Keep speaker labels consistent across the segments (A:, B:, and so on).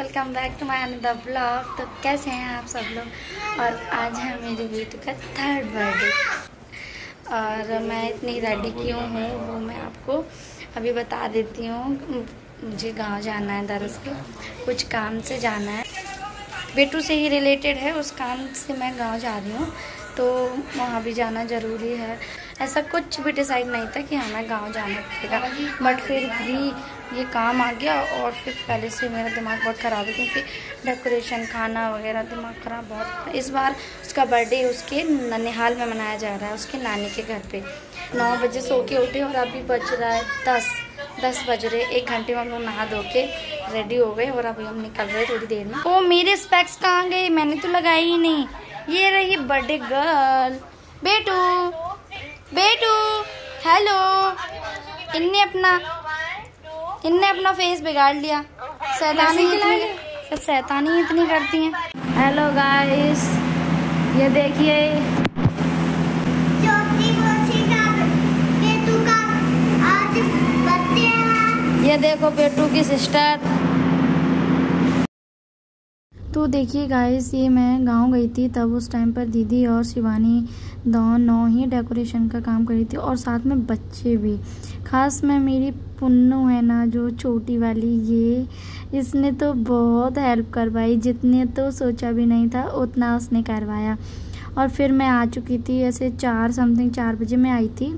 A: Welcome back to my another blog. तो कैसे हैं आप सब लोग। और आज है मेरे बेटे का 3rd बर्थडे और मैं इतनी रेडी क्यों हूँ वो मैं आपको अभी बता देती हूँ। मुझे गांव जाना है, दरअसल कुछ काम से जाना है, बेटू से ही रिलेटेड है। उस काम से मैं गांव जा रही हूँ तो वहाँ भी जाना ज़रूरी है। ऐसा कुछ भी डिसाइड नहीं था कि हमें गांव जाना पड़ेगा, बट फिर भी ये काम आ गया। और फिर पहले से मेरा दिमाग बहुत ख़राब है क्योंकि डेकोरेशन, खाना वगैरह, दिमाग ख़राब बहुत। इस बार उसका बर्थडे उसके ननिहाल में मनाया जा रहा है, उसके नानी के घर पे। 9 बजे सो के उठे और अभी बज रहा है 10 बज रहे। 1 घंटे में हम लोग नहा धो के रेडी हो गए और अभी हम निकल रहे थोड़ी देर में। ओ मेरे स्पेक्स कहाँ गए, मैंने तो लगाई ही नहीं। ये रही बर्थडे गर्ल। बेटू बेटू हेलो। इनने अपना फेस बिगाड़ लिया। शैतानी इतनी करती हैं। हेलो गाइस, ये देखिए ये देखो बेटू की सिस्टर। तो देखिए गाइस, ये मैं गांव गई थी तब उस टाइम पर दीदी और शिवानी दोनों ही डेकोरेशन का काम कर रही थी और साथ में बच्चे भी। खास में मेरी पुन्नू है ना, जो छोटी वाली, इसने तो बहुत हेल्प करवाई। जितने तो सोचा भी नहीं था उतना उसने करवाया। और फिर मैं आ चुकी थी ऐसे 4 बजे मैं आई थी।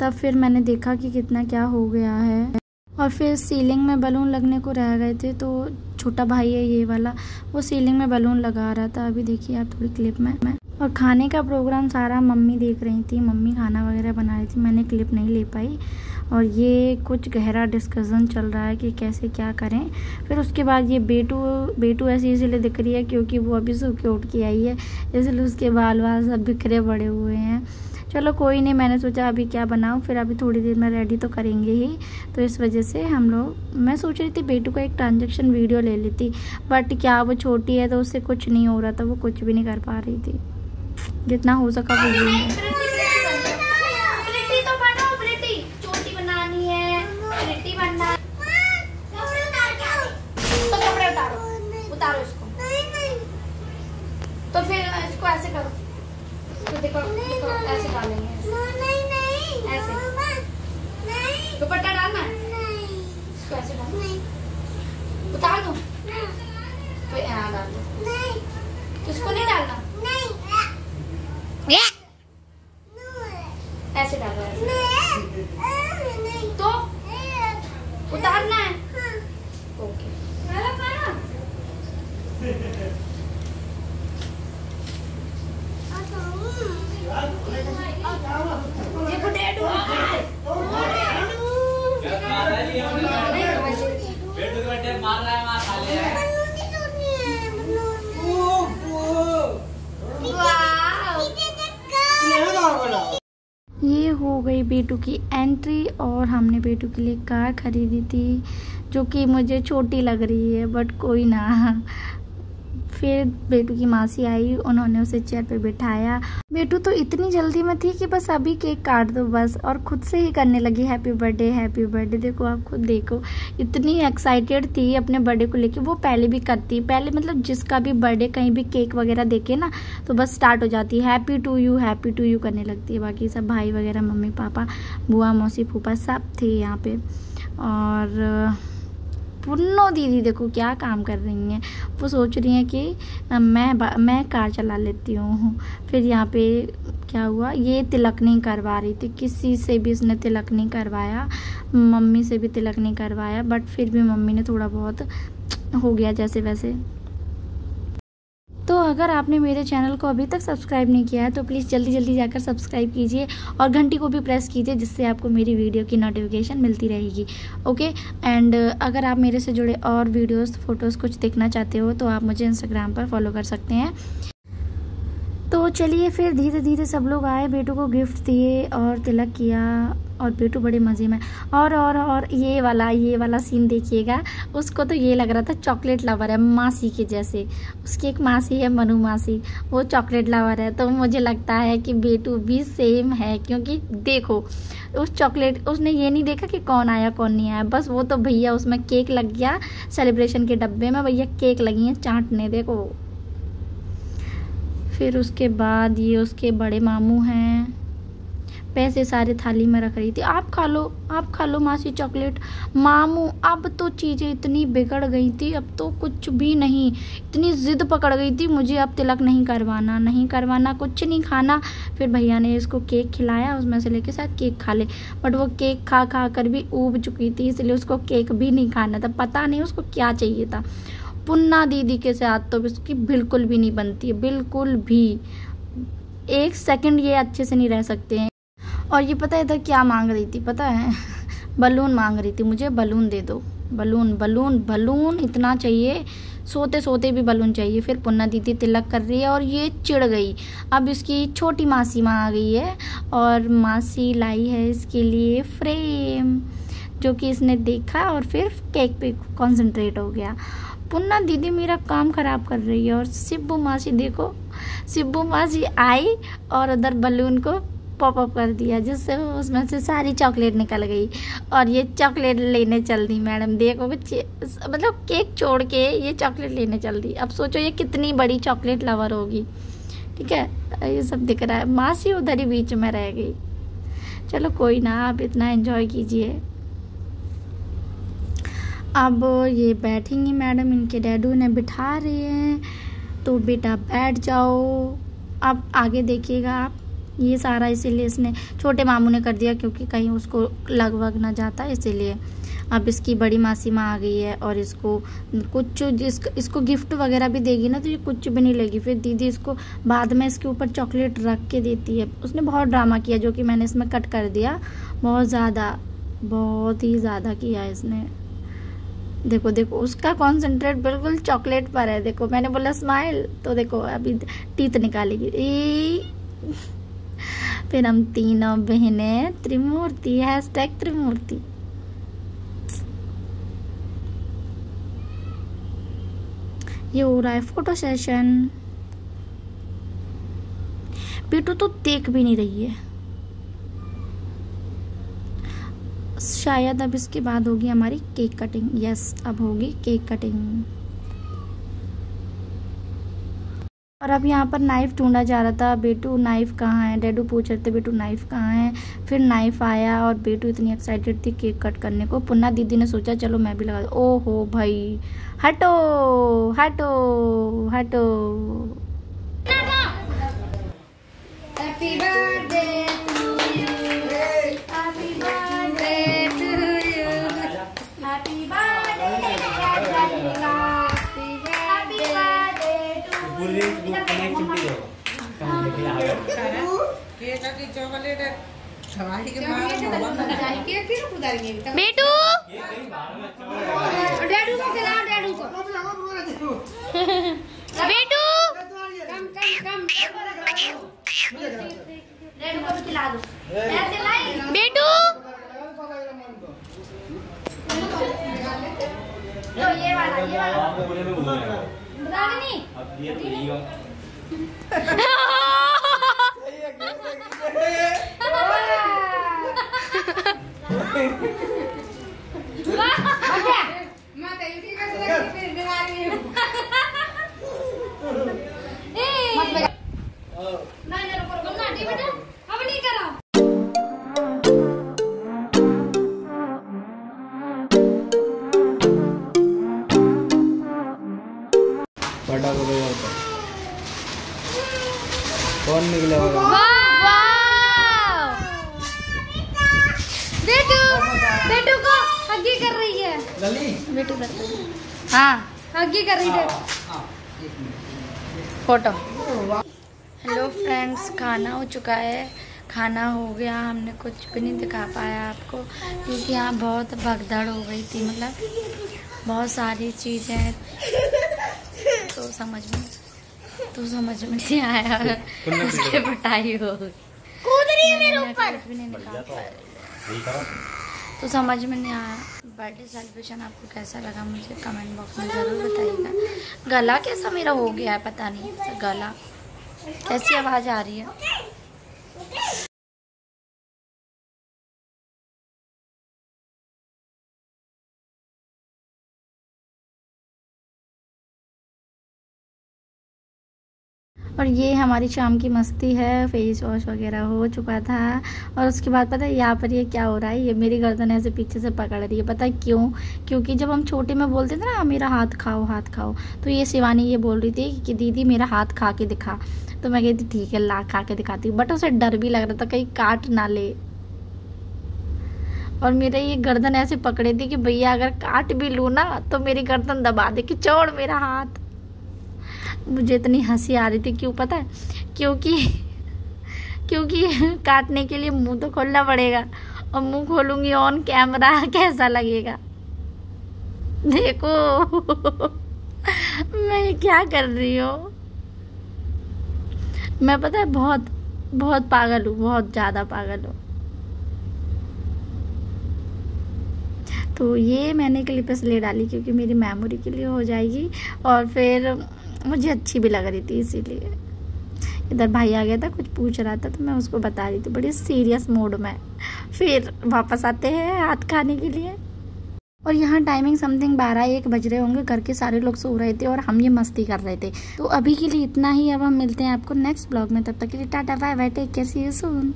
A: तब फिर मैंने देखा कि कितना क्या हो गया है। और फिर सीलिंग में बलून लगने को रह गए थे तो छोटा भाई है ये वाला, वो सीलिंग में बलून लगा रहा था। अभी देखिए आप थोड़ी क्लिप में। और खाने का प्रोग्राम सारा मम्मी देख रही थी, मम्मी खाना वगैरह बना रही थी, मैंने क्लिप नहीं ले पाई। और ये कुछ गहरा डिस्कशन चल रहा है कि कैसे क्या करें। फिर उसके बाद ये बेटू ऐसी इसलिए दिख रही है क्योंकि वो अभी सो के उठ के आई है, इसलिए उसके बाल सब बिखरे पड़े हुए हैं। चलो कोई नहीं, मैंने सोचा अभी क्या बनाऊं, फिर अभी थोड़ी देर में रेडी तो करेंगे ही। तो इस वजह से मैं सोच रही थी बेटू का एक ट्रांजैक्शन वीडियो ले लेती, बट क्या वो छोटी है तो उससे कुछ नहीं हो रहा था, वो कुछ भी नहीं कर पा रही थी। जितना हो सका वो तो फिर इसको ऐसे करो। तो देखो ऐसे डालेंगे, ऐसे दुपट्टा डालना है, इसको ऐसे डालना, उतार दो तो यहाँ डाल दो। इसको नहीं डालना, ऐसे डालो, तो उतारना है। ओके ये हो गई बेटू की एंट्री। और हमने बेटू के लिए कार खरीदी थी जो कि मुझे छोटी लग रही है, बट कोई ना। फिर बेटू की मासी आई, उन्होंने उसे चेयर पे बिठाया। बेटू तो इतनी जल्दी में थी कि बस अभी केक काट दो बस, और खुद से ही करने लगी हैप्पी बर्थडे हैप्पी बर्थडे। देखो आप खुद देखो, इतनी एक्साइटेड थी अपने बर्थडे को लेके। वो पहले भी करती, पहले मतलब जिसका भी बर्थडे कहीं भी केक वगैरह देखे ना तो बस स्टार्ट हो जाती है हैप्पी टू यू करने लगती है। बाकी सब भाई वगैरह, मम्मी पापा, बुआ मौसी फूफा सब थे यहाँ पे। और पुन्नो दीदी देखो क्या काम कर रही हैं, वो सोच रही हैं कि मैं कार चला लेती हूँ। फिर यहाँ पे क्या हुआ, ये तिलक नहीं करवा रही थी, किसी से भी उसने तिलक नहीं करवाया, मम्मी से भी तिलक नहीं करवाया, बट फिर भी मम्मी ने थोड़ा बहुत हो गया जैसे वैसे। तो अगर आपने मेरे चैनल को अभी तक सब्सक्राइब नहीं किया है तो प्लीज़ जल्दी जाकर सब्सक्राइब कीजिए और घंटी को भी प्रेस कीजिए, जिससे आपको मेरी वीडियो की नोटिफिकेशन मिलती रहेगी। ओके, एंड अगर आप मेरे से जुड़े और वीडियोस, फोटोज़ कुछ देखना चाहते हो तो आप मुझे इंस्टाग्राम पर फॉलो कर सकते हैं। तो चलिए फिर धीरे धीरे सब लोग आए, बेटू को गिफ्ट दिए और तिलक किया। और बेटू बड़े मज़े में। और ये वाला सीन देखिएगा। उसको तो ये लग रहा था चॉकलेट लवर है मासी के जैसे। उसकी एक मासी है मनु मासी, वो चॉकलेट लवर है। तो मुझे लगता है कि बेटू भी सेम है, क्योंकि देखो उस चॉकलेट उसने ये नहीं देखा कि कौन आया कौन नहीं आया, बस वो तो भैया उसमें केक लग गया सेलिब्रेशन के डब्बे में, भैया केक लगी है चाटने, देखो। फिर उसके बाद ये उसके बड़े मामू हैं, पैसे सारे थाली में रख रही थी। आप खा लो मासी चॉकलेट। मामू अब तो चीज़ें इतनी बिगड़ गई थी, अब तो कुछ भी नहीं, इतनी ज़िद पकड़ गई थी मुझे अब तिलक नहीं करवाना, कुछ नहीं खाना। फिर भैया ने इसको केक खिलाया, उसमें से लेके शायद केक खा ले, बट वो केक खा कर भी ऊब चुकी थी, इसलिए उसको केक भी नहीं खाना था। पता नहीं उसको क्या चाहिए था। पुन्ना दीदी के साथ तो इसकी बिल्कुल भी नहीं बनती है, बिल्कुल भी। 1 सेकंड ये अच्छे से नहीं रह सकते हैं। और ये पता है इधर क्या मांग रही थी पता है? बलून मांग रही थी, मुझे बलून दे दो, बलून इतना चाहिए, सोते भी बलून चाहिए। फिर पुन्ना दीदी तिलक कर रही है और ये चिढ़ गई। अब इसकी छोटी मासी माँ आ गई है और मासी लाई है इसके लिए फ्रेम, जो कि इसने देखा और फिर केक पे कॉन्सेंट्रेट हो गया। पुन्ना दीदी मेरा काम ख़राब कर रही है। और सिब्बू मासी देखो, सिब्बू मासी आई और उधर बलून को पॉप अप कर दिया, जिससे उसमें से सारी चॉकलेट निकल गई और ये चॉकलेट लेने चल दी। मैडम देखो मतलब केक छोड़ के ये चॉकलेट लेने चल दी। अब सोचो ये कितनी बड़ी चॉकलेट लवर होगी। ठीक है, ये सब दिख रहा है। मासी उधर ही बीच में रह गई। चलो कोई ना, आप इतना एंजॉय कीजिए। अब ये बैठेंगी मैडम, इनके डैडू ने बिठा रहे हैं, तो बेटा बैठ जाओ। अब आगे देखिएगा आप, ये सारा इसीलिए इसने छोटे मामू ने कर दिया क्योंकि कहीं उसको लग वग ना जाता, इसीलिए। अब इसकी बड़ी मासी माँ आ गई है और इसको कुछ इसको गिफ्ट वगैरह भी देगी ना, तो ये कुछ भी नहीं लेगी। फिर दीदी इसको बाद में इसके ऊपर चॉकलेट रख के देती है। उसने बहुत ड्रामा किया, जो कि मैंने इसमें कट कर दिया। बहुत ही ज़्यादा किया इसने। देखो उसका कॉन्सेंट्रेट बिल्कुल चॉकलेट पर है। देखो मैंने बोला स्माइल, तो देखो अभी टीथ निकालेगी। फिर हम तीनों बहनें त्रिमूर्ति, #त्रिमूर्ति। ये हो रहा है फोटो सेशन। बेटू तो देख भी नहीं रही है। शायद अब इसके बाद होगी हमारी केक कटिंग। यस, अब होगी केक कटिंग। और अब यहाँ पर नाइफ ढूंढा जा रहा था। बेटू नाइफ कहाँ है? डैडू पूछ रहे थे बेटू नाइफ कहाँ है। फिर नाइफ आया और बेटू इतनी एक्साइटेड थी केक कट करने को। पुन्ना दीदी ने सोचा चलो मैं भी लगा दूं। ओहो भाई, हटो हटो हटो। Happy birthday to you, happy birthday to you, happy birthday बेटू। डैडू को खिलाओ, डैडू को। बेटू कम डैडू को भी खिला दो। बेटू लो, ये वाला बता नहीं।
B: कौन निकला होगा?
A: बेटू को हगी कर रही है। बेटू कर रही है, हाँ हगी कर रही है। फोटो। हेलो फ्रेंड्स, खाना हो चुका है। खाना हो गया, हमने कुछ भी नहीं दिखा पाया आपको क्योंकि यहाँ बहुत भगदड़ हो गई थी, मतलब बहुत सारी चीज़ें तो समझ में नहीं आया। उसके पिटाई हो गई, कूद रही है मेरे ऊपर। कुछ भी नहीं निकाल पाया। तो समझ में नहीं आया। बर्थडे सेलिब्रेशन आपको कैसा लगा मुझे कमेंट बॉक्स में ज़रूर बताइएगा। गला कैसा मेरा हो गया है पता नहीं, गला कैसी आवाज़ आ रही है। और ये हमारी शाम की मस्ती है। फेस वॉश वगैरह हो चुका था और उसके बाद पता है यहाँ पर ये क्या हो रहा है, ये मेरी गर्दन ऐसे पीछे से पकड़ रही है। पता है क्यों? क्योंकि जब हम छोटे में बोलते थे ना मेरा हाथ खाओ हाथ खाओ, तो ये शिवानी ये बोल रही थी कि दीदी मेरा हाथ खा के दिखा। तो मैं कहती ठीक है ला खा के दिखाती हूँ, बट उसे डर भी लग रहा था कहीं काट ना ले। और मेरे ये गर्दन ऐसे पकड़े थी कि भैया अगर काट भी लूँ ना तो मेरी गर्दन दबा दे कि छोड़ मेरा हाथ। मुझे इतनी हंसी आ रही थी, क्यों पता है? क्योंकि काटने के लिए मुंह तो खोलना पड़ेगा और मुंह खोलूंगी ऑन कैमरा, कैसा लगेगा देखो। मैं क्या कर रही हूँ, मैं पता है बहुत बहुत पागल हूँ, बहुत ज़्यादा पागल हूँ। तो ये मैंने क्लिप इसलिए डाली क्योंकि मेरी मेमोरी के लिए हो जाएगी और फिर मुझे अच्छी भी लग रही थी, इसीलिए। इधर भाई आ गया था, कुछ पूछ रहा था तो मैं उसको बता रही थी बड़ी सीरियस मोड में। फिर वापस आते हैं हाथ खाने के लिए और यहाँ टाइमिंग समथिंग 12-1 बज रहे होंगे। घर के सारे लोग सो रहे थे और हम ये मस्ती कर रहे थे। तो अभी के लिए इतना ही, अब हम मिलते हैं आपको नेक्स्ट ब्लॉग में। तब तक के लिए tata bye bye, take care, see you soon.